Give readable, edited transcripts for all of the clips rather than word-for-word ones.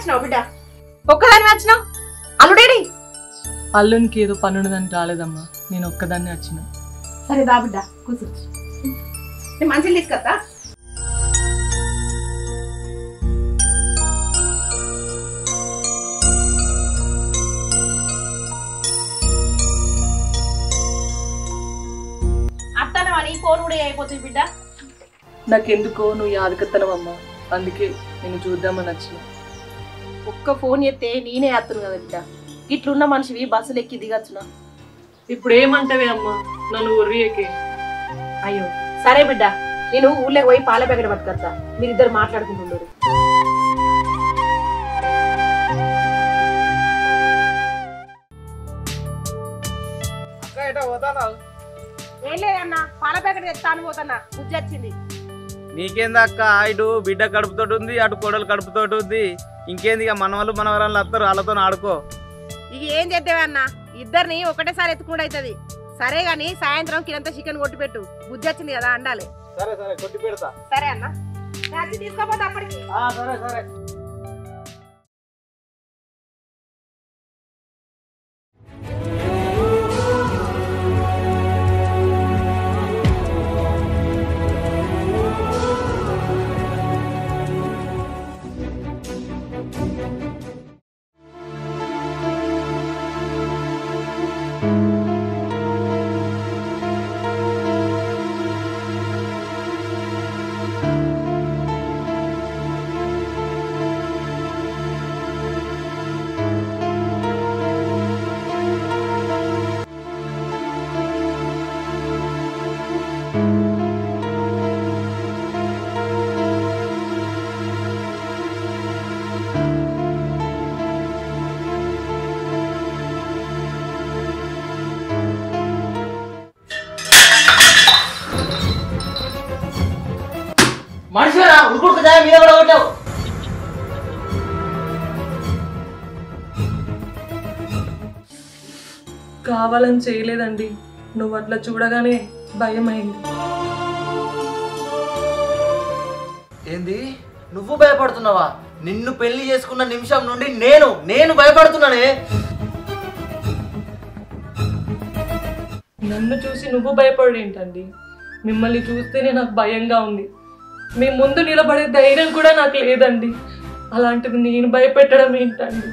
వచ్చినావు బిడ్డ? ఒక్కదాని వచ్చినావు? అల్లుడేడి? అల్లునికి ఏదో పనున్నదని రాలేదమ్మా, నేను ఒక్కదాన్ని వచ్చిన. సరే దా బిడ్డ కూర్చో. నేను మంచిగా తీసుకొస్తా. అత్తనమని ఫోన్ కూడా అయిపోతుంది బిడ్డ. నాకెందుకో నువ్వు యాదకత్తనవమ్మా, అందుకే నేను చూద్దామని వచ్చిన. ఒక్క ఫోన్ ఎత్తే నేనే అత్తను కదా బిడ్డ. ఇట్లున్న మనిషివి బస్సులు ఎక్కి దిగచ్చునా? ఇప్పుడు ఏమంటావే అమ్మా, నన్ను ఉర్రియకే. అయ్యో సరే బిడ్డ, నేను ఊళ్ళోకి పోయి పాల ప్యాకెట్ పట్టుకొస్తా, మీరిద్దరు మాట్లాడుకుంటుండరు. ఏం లేదన్నా, పాల ప్యాకెట్ తెస్తాను పోతున్నా, బుజ్జి వచ్చింది. నీకేంది అక్క, ఇటు బిడ్డ కడుపుతోటి ఉంది, అటు కోడలు కడుపుతోటి ఉంది. ఇంకేంది ఇక మన వాళ్ళు మన వరాలు వస్తారు, వాళ్ళతో ఆడుకో. ఇక ఏం చేద్దావే అన్న, ఇద్దరిని ఒకటేసారి ఎత్తుకుండా అవుతుంది. సరే గాని సాయంత్రం కింద చికెన్ కొట్టి పెట్టు, బుజ్జి వచ్చింది కదా అండాలి. సరే సరే కొట్టి పెడతా. సరే అన్న, తీసుకోపోతే అప్పటికి. సరే సరే. మనిషిరా ఉడుకుడుకు దాయ మీద కూడా కొట్టావు. కావాలని చేయలేదండి, నువ్వు అట్లా చూడగానే భయం అయింది. ఏంది నువ్వు భయపడుతున్నావా? నిన్ను పెళ్లి చేసుకున్న నిమిషం నుండి నేను భయపడుతున్నానే. నన్ను చూసి నువ్వు భయపడేంటండి? మిమ్మల్ని చూస్తేనే నాకు భయంగా ఉంది. మీ ముందు నిలబడే ధైర్యం కూడా నాకు లేదండి, అలాంటిది నేను భయపెట్టడం ఏంటండి?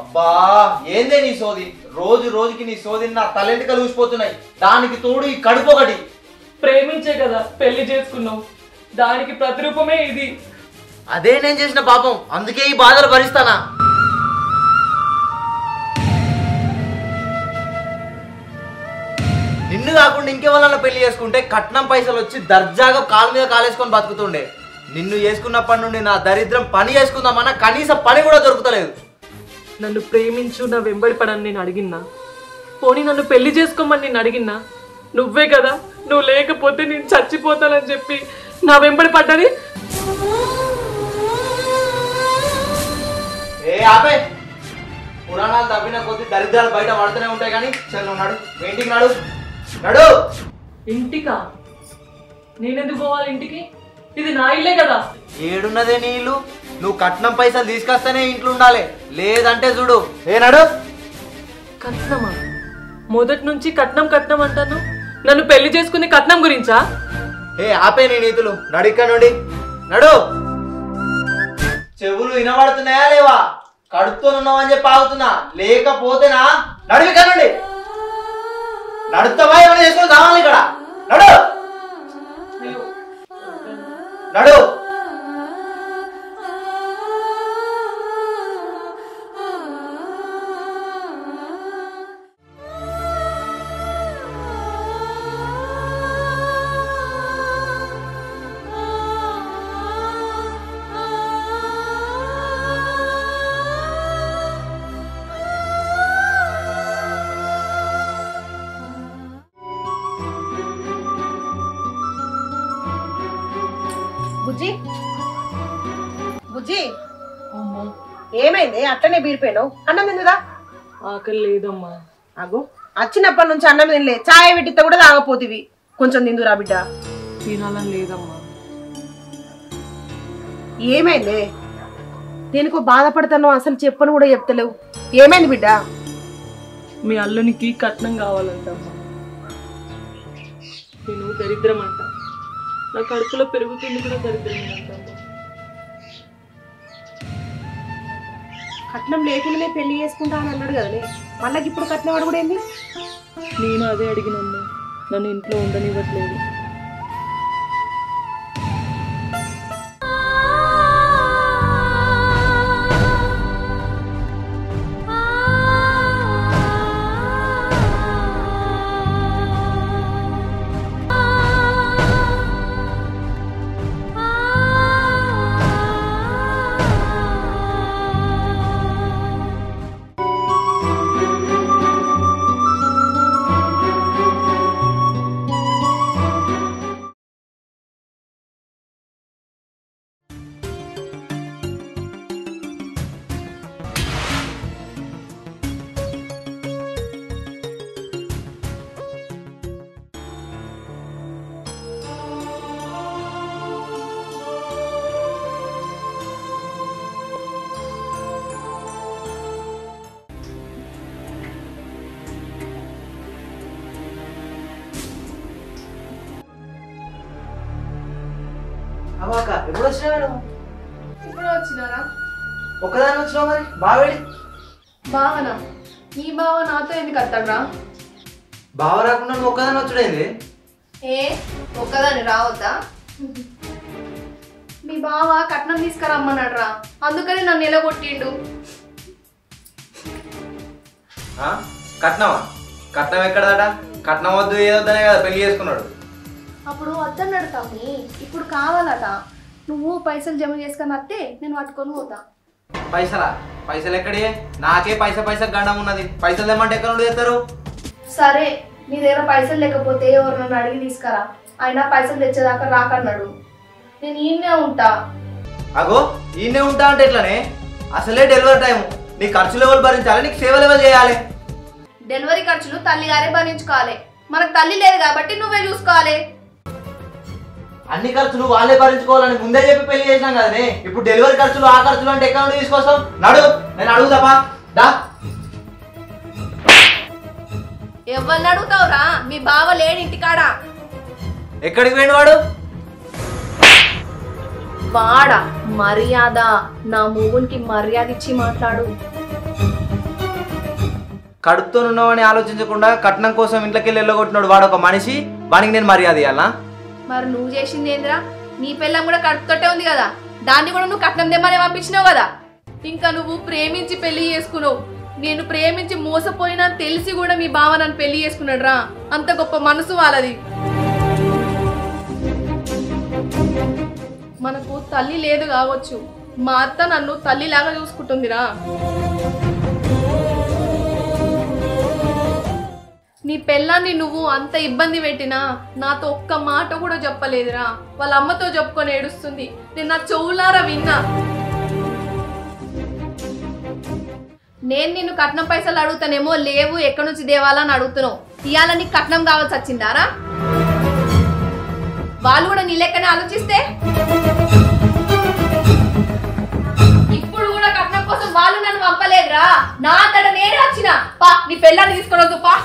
అబ్బా ఏందే నీ సోది, రోజు రోజుకి నీ సోది నా తలెంటికలు ఊసిపోతున్నాయి. దానికి తోడు ఈ కడుపు ఒకటి. ప్రేమించే కదా పెళ్లి చేసుకున్నావు, దానికి ప్రతిరూపమే ఇది. అదే నేను చేసిన పాపం, అందుకే ఈ బాధలు భరిస్తానా. నిన్ను కాకుండా ఇంకెవరన్నా పెళ్లి చేసుకుంటే కట్నం పైసలు వచ్చి దర్జాగా కాలు మీద కాలేసుకొని బతుకుతుండే. నిన్ను చేసుకున్నప్పటి నుండి నా దరిద్రం పని చేసుకుందామన్నా కనీసం పని కూడా దొరుకుతలేదు. నన్ను ప్రేమించు, నా వెంబడి పడని నేను అడిగినా? పోనీ నన్ను పెళ్లి చేసుకోమని నేను అడిగినా? నువ్వే కదా నువ్వు లేకపోతే నేను చచ్చిపోతానని చెప్పి నా వెంబడి పడ్డది. ఏ ఆపే, పురాణాలు తవ్విన కొద్ది దరిద్రాలు బయట పడుతూనే ఉంటాయి. కానీ చల్ నాడు ఇంటికి నాడు నడు. ఇంటికా? నేనెందుకు పోవాలి ఇంటికి? ఇది నా ఇల్లే కదా. ఏడున్నదే నీ ఇల్లు? నువ్వు కట్నం పైసలు తీసుకొస్తేనే ఇంట్లో ఉండాలి, లేదంటే చూడు. ఏనాడు కట్నమా? మొదటి నుంచి కట్నం కట్నం అంటాను, నన్ను పెళ్లి చేసుకునే కట్నం గురించా? ఏ ఆపే నీ నీతులు, నడు ఇక్కడ నుండి నడు. చెవులు వినబడుతున్నాయా లేవా? కడుపుతోనున్నావు అని చెప్పి ఆగుతున్నా, లేకపోతేనా నడు ఇక్కడ నుండి. నడుస్తావా ఏమైనా చేసుకుని కావాలి ఇక్కడ. నడు నడు. బుజ్జి బుజ్జి ఏమైంది? అట్టనే బీరిపోయావు. అన్నం తిందుదా? ఆకలి లేదమ్మా. అగో వచ్చినప్పటి నుంచి అన్నం తినలే, చాయ్ పెట్టితే కూడా తాగపోతివి. కొంచెం తిందురా బిడ్డ. తినాలని లేదమ్మా. ఏమైంది? దేనికో బాధపడతాను, అసలు చెప్పను కూడా చెప్తలేవు. ఏమైంది బిడ్డ? మీ అల్లునికి కట్నం కావాలంటమ్మా. నేను దరిద్రం అంట, నా కడుపులో పెరుగుతుంది కూడా దరిద్రం అంటమ్మా. కట్నం లేకుండానే పెళ్లి చేసుకుంటా అని అన్నాడు కదనే, మళ్ళీ ఇప్పుడు కట్నం అడుగుడు ఏంది? నేను అదే అడిగినమ్మా, నన్ను ఇంట్లో ఉండనివ్వట్లేదు. అవ్వక ఎప్పుడు వచ్చినావే నువ్వు? ఇప్పుడు వచ్చినారా? ఒక్కదాని వచ్చినావు మరి బావేడి? బావనా? ఈ బావ నాతో ఎందుకు వస్తాడ్రా? బావ రాకుండా నువ్వు ఒక్కదాని వచ్చుడేంది? ఏ ఒక్కదాన్ని రావద్దా? మీ బావ కట్నం తీసుకురమ్మన్నాడ్రా, అందుకని నన్ను ఎలగొట్టిండు. కట్నమా? కట్నం ఎక్కడదట? కట్నం వద్దు ఏదొద్దనే కదా పెళ్లి చేసుకున్నాడు. అప్పుడు వద్దన్నాడు తమ్మి, ఇప్పుడు కావాలట. నువ్వు పైసలు జమ చేసుకొని వస్తే నేను పట్టుకొని పోతా. పైసలా? పైసలు ఎక్కడే? నాకే పైసా గండం ఉన్నది. పైసలు తెమ్మంటే ఎక్కడ నుండి తెస్తారు? సరే, నీ దగ్గర పైసలు లేకపోతే ఎవరు నన్ను అడిగి తీసుకురా. అయినా పైసలు తెచ్చేదాకా రాకన్నాడు. నేను ఈయనే ఉంటా. అగో ఈయనే ఉంటా అంటే ఎట్లనే? అసలే డెలివరీ టైం. నీ ఖర్చులు ఎవరు భరించాలి, నీకు సేవలు ఎవరు చేయాలి? డెలివరీ ఖర్చులు తల్లిగారే భరించుకోవాలి. మనకు తల్లి లేదు కాబట్టి నువ్వే చూసుకోవాలి. అన్ని ఖర్చులు వాళ్ళే భరించుకోవాలని ముందే చెప్పి పెళ్లి చేసినాం కదనే. ఇప్పుడు డెలివరీ ఖర్చులు ఆ ఖర్చులు అంటే ఎక్కడ నుండి తీసుకొస్తాం? నడు, నేను అడుగుతాపా దా. ఎవరిని అడుగుతావురా? మీ బావ లేడు ఇంటికాడ. ఎక్కడికి పోయిన వాడు? వాడా? మర్యాద, నా మూగునికి మర్యాద ఇచ్చి మాట్లాడు. కడుపుతో ఉన్నావని ఆలోచించకుండా కట్నం కోసం ఇంట్లోకి వెళ్ళి వెళ్ళగొట్టినాడు వాడు ఒక మనిషి. వానికి నేను మర్యాద ఇవ్వాలా? మరి నువ్వు చేసింది ఏంద్రా? నీ పిల్లం కూడా కడుపుతోటే ఉంది కదా, దాన్ని కూడా నువ్వు కట్నం తెమ్మని పంపించినావు కదా. ఇంకా నువ్వు ప్రేమించి పెళ్లి చేసుకున్నావు. నేను ప్రేమించి మోసపోయినా తెలిసి కూడా మీ బావ నన్ను పెళ్లి చేసుకున్నాడు రా. అంత గొప్ప మనసు వాళ్ళది. మనకు తల్లి లేదు కావచ్చు, మా అత్త నన్ను తల్లిలాగా చూసుకుంటుందిరా. నీ పెళ్ళాన్ని నువ్వు అంత ఇబ్బంది పెట్టినా నాతో ఒక్క మాట కూడా చెప్పలేదురా. వాళ్ళ అమ్మతో చెప్పుకొని ఏడుస్తుంది. నేను నా చెవులారా విన్నా. నేను నిన్ను కట్నం పైసలు అడుగుతానేమో, లేవు ఎక్కడి నుంచి దేవాలా అని అడుగుతున్నావు. ఇవాళ నీకు కట్నం కావాల్సి వచ్చిందారా? వాళ్ళు కూడా నీ లెక్కనే ఆలోచిస్తే ఇప్పుడు కూడా కట్నం కోసం వాళ్ళు నన్ను పంపలేదురా. నా అంతటా నేనే వచ్చిన. పా, నీ పెళ్ళాన్ని తీసుకొని వద్దు పా.